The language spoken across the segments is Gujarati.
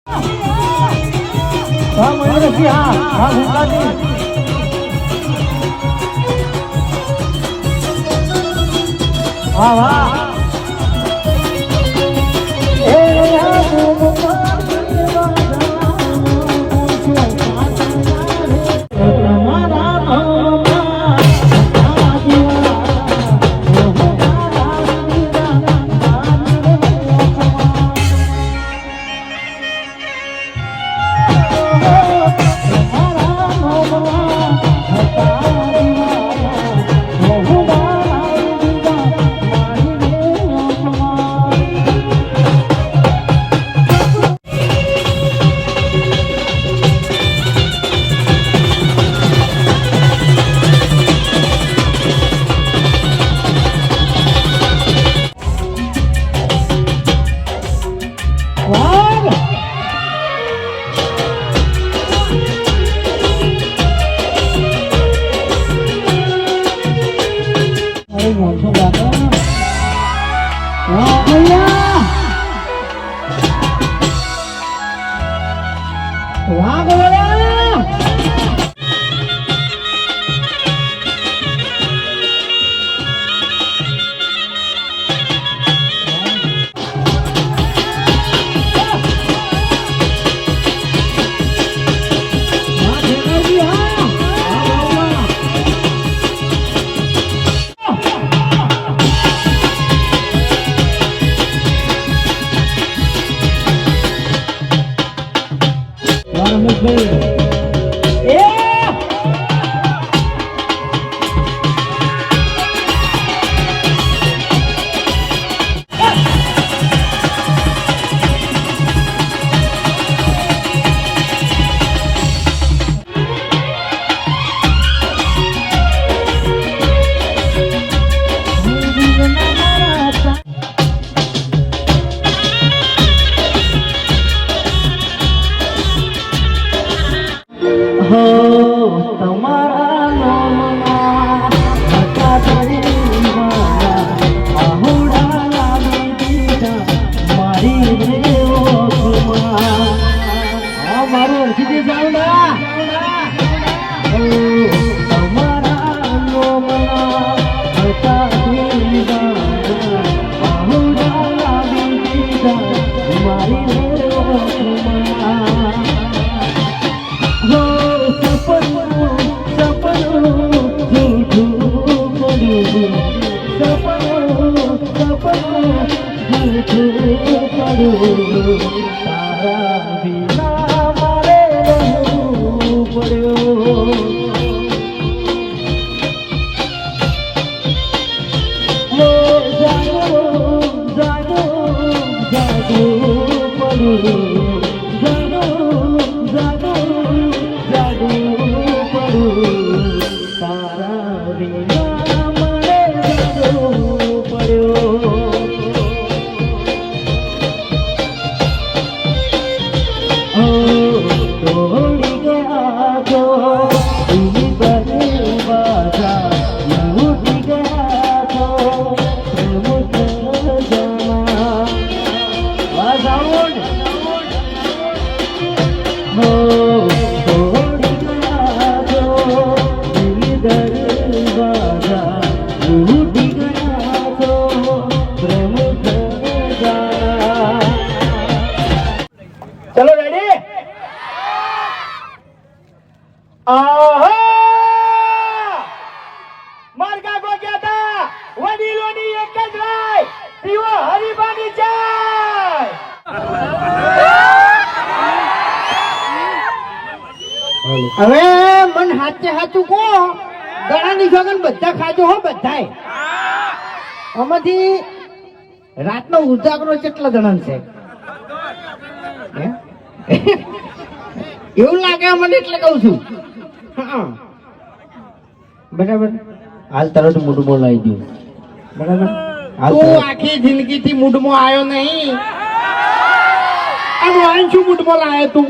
હા મહેન્દ્રસિંહ હા હા ભૂકાજી વાહ વાહ એ चलो रेडी मार्गा को क्या था वडीलोनी एक જ રાય પીવો હરીબાની ચાય હવે મન હાચે હાચું કો ગળાની જોગન બધા ખાજો હો બધાય આમાંથી રાતનો ઉજાગરો કેટલા જણાન છે એવું લાગે મને એટલે કહું છું બરાબર હાલ તરત મૂડમાં લાવી દઉં બરાબર તું આખી જિંદગી થી મૂડમાં આવ્યો નહીં આ વાન શું મૂડમાં લાવ્યો તું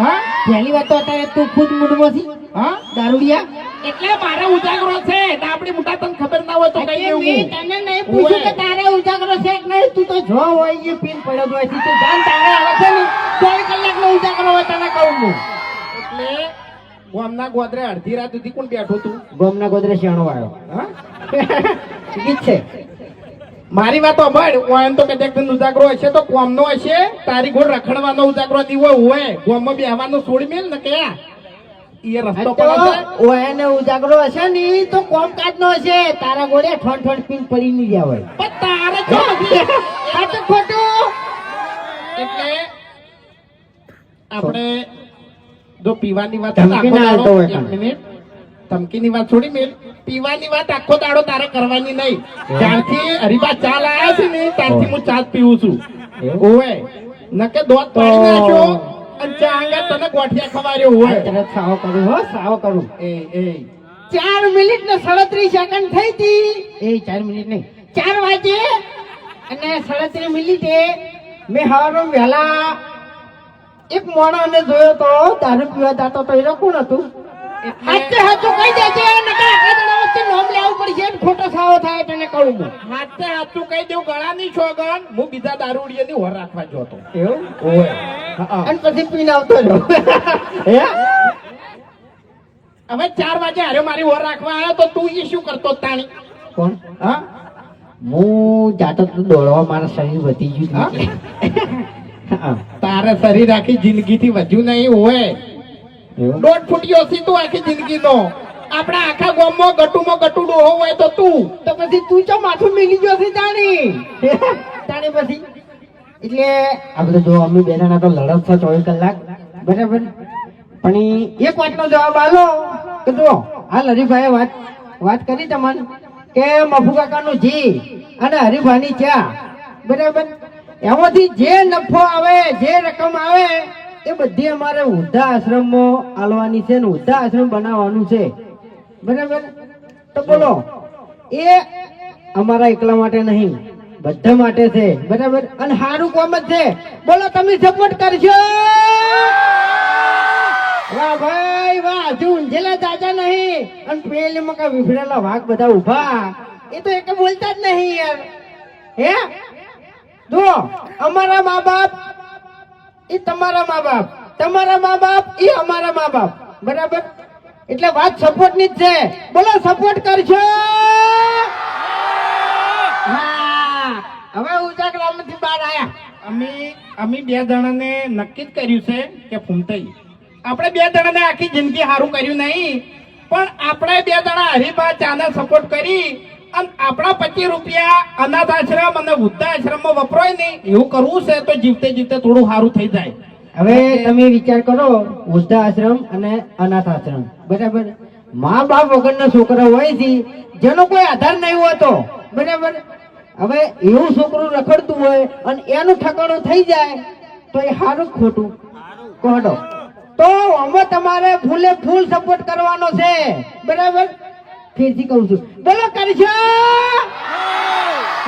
હા પહેલી વાત તો અત્યારે તું ખુદ મૂડમાં થી હા દારૂડિયા એટલે મારા ઉજાગરો છે આપણી મોટા તને ખબર ના હોય તો કઈ દેવું મેં તને નહીં પૂછ્યું કે તારે ઉજાગરો છે કે નહીં તું તો જો હોય એ પીન પડ્યો હોય તું જાન તારે આવે છે ને 4 કલાકનો કહું હું. એટલે ગામના ગોદરે અડધી રાત સુધી કોણ બેઠું તું? ગોમના ગોદરે શિયાળો વાળો હા ગીત છે. મારી વાત સાંભળ. ઓયન તો કદાચ ઉજાગરો હશે તો કોમનો હશે. તારી ગોળ રખડવાનો ઉજાગરો દીવો હોય ગોમમાં બેહવાનો છોડી મેલ ને કે એ રસ્તો પર હશે. એને ઉજાગરો હશે ને તો કોમ કાજ નો હશે. તારા ગોળે ઠોન ઠોન પીન પડી નહીં ગયા હોય. પણ તારે જો સાચું ખોટું? એટલે આપણે જો પીવાની વાત ધમકી ના આલતો હોય એક તને. મિનિટ ધમકીની વાત છોડી મેલ. પીવાની વાત આખો દાડો તારે કરવાની નહીં. જ્યારથી હરીબા ચા લાયા છે ને ત્યારથી હું ચા જ પીવું છું. ઓવે નકે દોત પાડી નાખ્યો અને ચા આંગા તને ગોઠિયા ખવાર્યો હોય. તરત સાવો કરું હો, સાવો કરું. એ 4 મિનિટ ને 37 સેકન્ડ થઈ હતી. એ 4 મિનિટ નહીં, 4 વાગે અને 37 મિનિટે મેં હવારમાં વહેલા એક મોણાને જોયો તો દારૂ પીવા જતો તો એ કોણ હતું? હાચે હાચું કહી દેજે, નકર આખા જણા વચ્ચે નામ લેવું પડશે ને ખોટો સાવો થાય તને કહું હું. હાથે હાથું કહી દેવું ગળાની છોગન હું બીજા દારૂડિયાની હોર રાખવા જોતો. એવું? ઓય હા અને પછી પીને આવતો રહ્યો. હે? હવે 4 વાગે હારે મારી હોર રાખવા આવ્યો તો તું એ શું કરતો તાણી? કોણ? હા હું જાતો તો દોડવા, મારા શરીર વધી ગયું છે. હા. તારે શરીર આખી જિંદગીથી વધ્યું નહીં હોય. એવું? 1.5 ફૂટ્યો છી તું આખી જિંદગીનો. આપણા આખા ગામમાં ગટુમાં ગટુ ડોહો હોય તો તું. તો પછી તું ચો માથું મિલી ગયો છે તાણી? તાણી પછી એટલે આપણે જો અમે બે જણા તો લડત છો 24 કલાક બરાબર, પણ ઈ એક વાતનો જવાબ આલો કે જો હાલ હરીભાઈએ વાત કરી તમને કે મફુ કાકાનું જી અને હરીભાની ચા બરાબર, એમાંથી જે નફો આવે જે રકમ આવે એ બધી અમારે વૃદ્ધા આશ્રમમાં આલવાની છે ને વૃદ્ધા આશ્રમ બનાવવાનું છે બરાબર. તો બોલો એ અમારા એકલા માટે નહીં, બધા માટે છે બરાબર, અને સારું કામ જ છે. બોલો તમે સપોર્ટ કરશો? વાહ ભાઈ વાહ. હજુ ઊંઝેલા દાદા નહીં અને પેલી મકા વિફરેલા વાઘ બધા ઉભા, એ તો એક બોલતા જ નહીં યાર. હે જો અમારા મા બાપ એ તમારા મા બાપ, તમારા મા બાપ એ અમારા મા બાપ બરાબર, એટલે વાત સપોર્ટ ની જ છે. બોલો સપોર્ટ કરશો? હા. હવે ઉજાગરામાંથી બહાર આયા. અમે બે જણાને નક્કી જ કર્યું છે કે ફૂમતાઈ આપણે બે જણાને આખી જિંદગી સારું કર્યું નહીં, પણ આપણે બે જણા હરીબા ચાને સપોર્ટ કરી અને આપણા 25 રૂપિયા અનાથ આશ્રમ અને વૃદ્ધાશ્રમમાં વપરાય નહીં એવું કરવું છે તો જીવતે જીવતે થોડું સારું થઈ જાય. હવે તમે વિચાર કરો, વૃદ્ધાશ્રમ અને અનાથ આશ્રમ બરાબર, મા બાપ વગરના છોકરા હોય છે જેનો કોઈ આધાર નહીં હોતો બરાબર. હવે એવું છોકરું રખડતું હોય અને એનું ઠકાણું થઈ જાય તો એ સારું ખોટું કહો? તો અમે તમારે ફૂલે ફૂલ સપોર્ટ કરવાનો છે બરાબર. ફેરથી કહું છું, બોલો કરશો?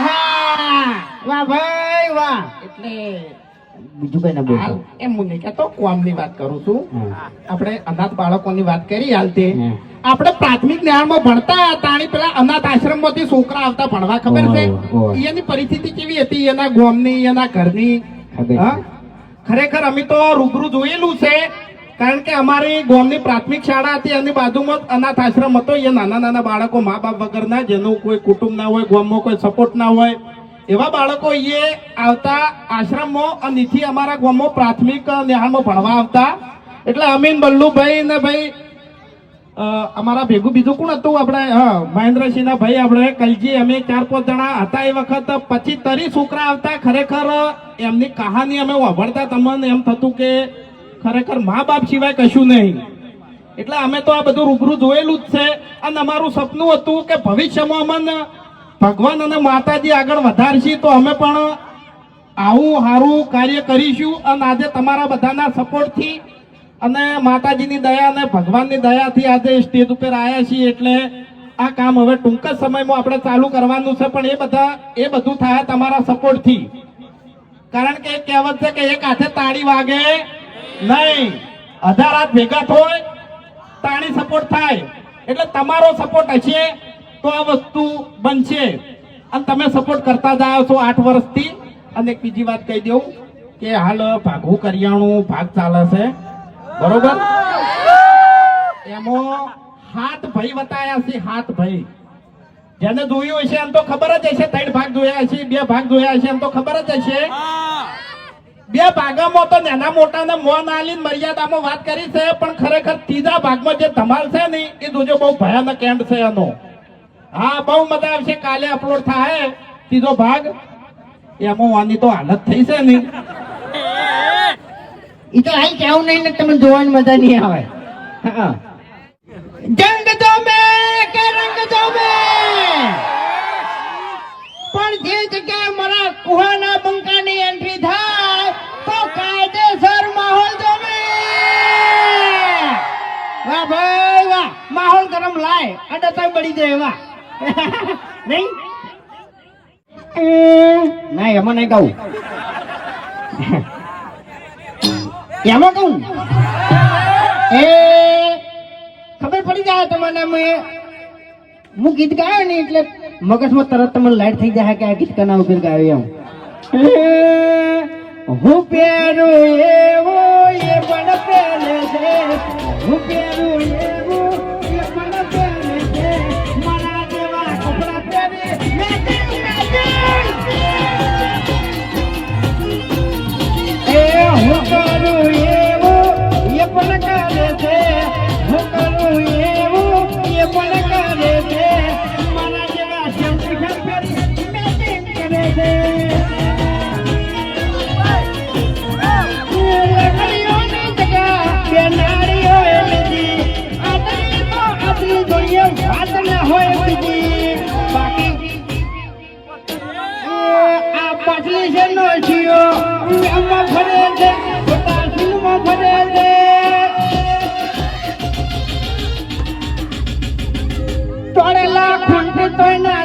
હા. વાહ ભાઈ વાહ. એટલે બીજું કઈ ના બોલતો. એમ હું નહીં કહેતો, કોમની વાત કરું છું. આપણે અનાથ બાળકોની વાત કરી હાલ તે આપણે પ્રાથમિક જ્ઞાનમાં ભણતા તાણી પેલા અનાથ આશ્રમ માંથી છોકરા આવતા ભણવા ખબર છે એની પરિસ્થિતિ કેવી હતી, એના ગામની એના ઘરની? હા ખરેખર અમે તો રૂબરૂ જોયેલું છે, કારણ કે અમારી ગામની પ્રાથમિક શાળા હતી એની બાજુમાં અનાથ આશ્રમ હતો. એ નાના નાના બાળકો મા બાપ વગરના, જેનું કોઈ કુટુંબ ના હોય, ગામમાં કોઈ સપોર્ટ ના હોય, એવા બાળકો એ આવતા આશ્રમમાં અને અહીંથી અમારા ગામમાં પ્રાથમિક નિહાળમાં ભણવા આવતા. એટલે અમીન બલ્લુભાઈ ને ભાઈ અમારા ભેગું બીજું કોણ હતું આપણે મહેન્દ્રસિંહ ના ભાઈ આપણે કલજી, અમે 4-5 જણા હતા એ વખત. પછી તરી છોકરા આવતા. ખરેખર એમની કહાની અમે વાપરતા, તમને એમ થતું કે ખરેખર મા બાપ સિવાય કશું નહીં. એટલે અમે તો આ બધું રૂબરૂ જોયેલું જ છે અને અમારું સપનું હતું કે ભવિષ્યમાં અમને ભગવાન અને માતાજી આગળ વધારશે તો અમે પણ આવું સારું કાર્ય કરીશું. અને આજે તમારા બધાના સપોર્ટથી અને માતાજીની દયા અને ભગવાનની દયાથી આજે સ્ટેજ ઉપર આવ્યા છીએ. એટલે આ કામ હવે ટૂંક જ સમયમાં આપણે ચાલુ કરવાનું છે, પણ એ બધું થાય તમારા સપોર્ટથી. કારણ કે એક કહેવત છે કે એક હાથે તાળી વાગે નહીં, 1000 હાથ ભેગા થાય તાણી સપોર્ટ થાય. એટલે તમારો સપોર્ટ હશે તો આ વસ્તુ બનશે અને તમે સપોર્ટ કરતા જ આવ્યો છો 8 વર્ષથી. અને એક બીજી વાત કહી દઉં કે હાલ ભાગવું કરિયાણું ભાગ ચાલે છે બરોબર એમાં હાથ ભાઈ બતાયા છે હાથ ભાઈ જેને જોયું હશે એમ તો ખબર જ હશે 3 ભાગ જોયા હશે 2 ભાગ જોયા હશે એમ તો ખબર જ હશે 2 ભાગમાં તો નાના મોટાને મોન આલીને મર્યાદામાં વાત કરી છે પણ ખરેખર ત્રીજા ભાગમાં જે ધમાલ છે ને એ જોજો બહુ ભયાનક એન્ડ છે એનો હા બહુ મજા આવશે કાલે અપલોડ થાય ત્રીજો ભાગ એમાં વાની તો હાલત થઈ છે ને ઈ તો આઈ કેવું નહીં ને તમે જોવાની મજા નહીં આવે હા જંગ દો મે કે રંગ દો મે પણ જે જગ્યાએ મારા કુહાના બંકાની એન્ટ્રી થાય તો કાયદેસર માહોલ દો મે વાહ ભાઈ વાહ માહોલ ગરમ લાય અડતા બળી જાય વાહ નહીં ના એમાં નહીં કહું એમાં કહું એ ખબર પડી જાય તમને હું ગીત ગાયો ને એટલે મગજમાં તરત તમને લાઈટ થઈ જાય કે આ ગીત કના ઉપર ગાયો એમ હું પહેરું એવો એ પણ પહેરે છે હું પહેરું એવો એ પણ પહેરે છે મારા જેવા કપડા પહેરે એ હું કરું એવું એ પણ કરે છે હું કરું એવું એ પણ કરે છે મારા જેવા શેમ્પી શેમ્પી મેચિંગ કરે છે લગડીઓની જગા બે નારીઓ લીધી આદરી તો આદરી જોઈએ વાત ન હોય બીજી બાકી આ પાછલી છે નો છીઓ એમાં ફરે છે પોતા સિનેમા ફરે છે તોડેલા ખૂંટ તોય ના